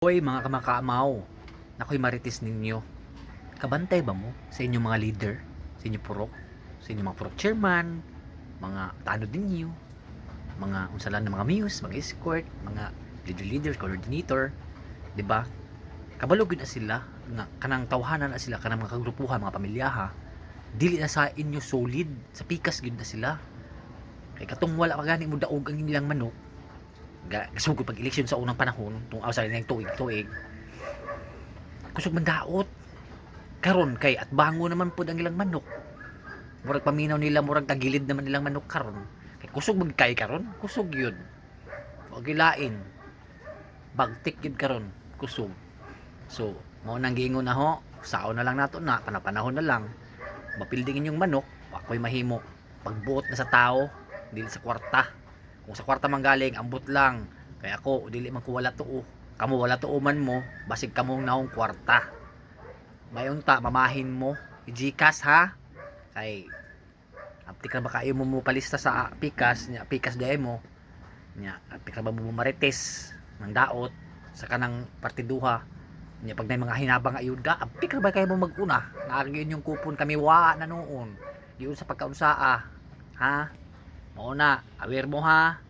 Hoy mga kamakaamaw, nakoy marites ninyo. Kabantay ba mo sa inyong mga leader, sa inyong purok, sa inyong mga purok chairman, mga tanod ninyo, mga unsalan ng mga muse, mga escort, mga leader, coordinator, di ba? Kabalo gyud na sila nga kanang tawhanan na sila kanang mga kagrupuhan, mga pamilyaha. Dili na sa inyo solid, sa pikas gyud na sila. Kay katong wala pa gani mo daog ang ilang manok. Gasugod pag eleksyon sa unang panahon, tung sa nang tuig kusog man daot karon kay at bango naman pud ang ilang manok, murag paminaw nila, murag tagilid naman nilang manok karon kay kusog mag kay karon, kusog yun, wag gilain bagtik yun karon, kusog. So mao nang giingon na ho, sao na lang nato na panahon na lang mapildingin yung manok, ako'y mahimo pagbuot na sa tao, dili sa kwarta. Kung sa kwarta manggaling ambot lang, kay ako dili man ko wala tuo, kamo wala tuo man mo, basig kamong naong kwarta. Mayon ta mamahin mo i-Gcash ha, kay apti ka ba kayo mo palista sa pikas nya, pikas dai mo nya, apti ka ba mo marites ng daot sa kanang partiduha nya, pag may mga hinabang ayuda apti ka ba kayo mo maguna, naargyon yung kupon kami wa na noon diyon sa pagkaunsaa ha. Mao na aware mo ha.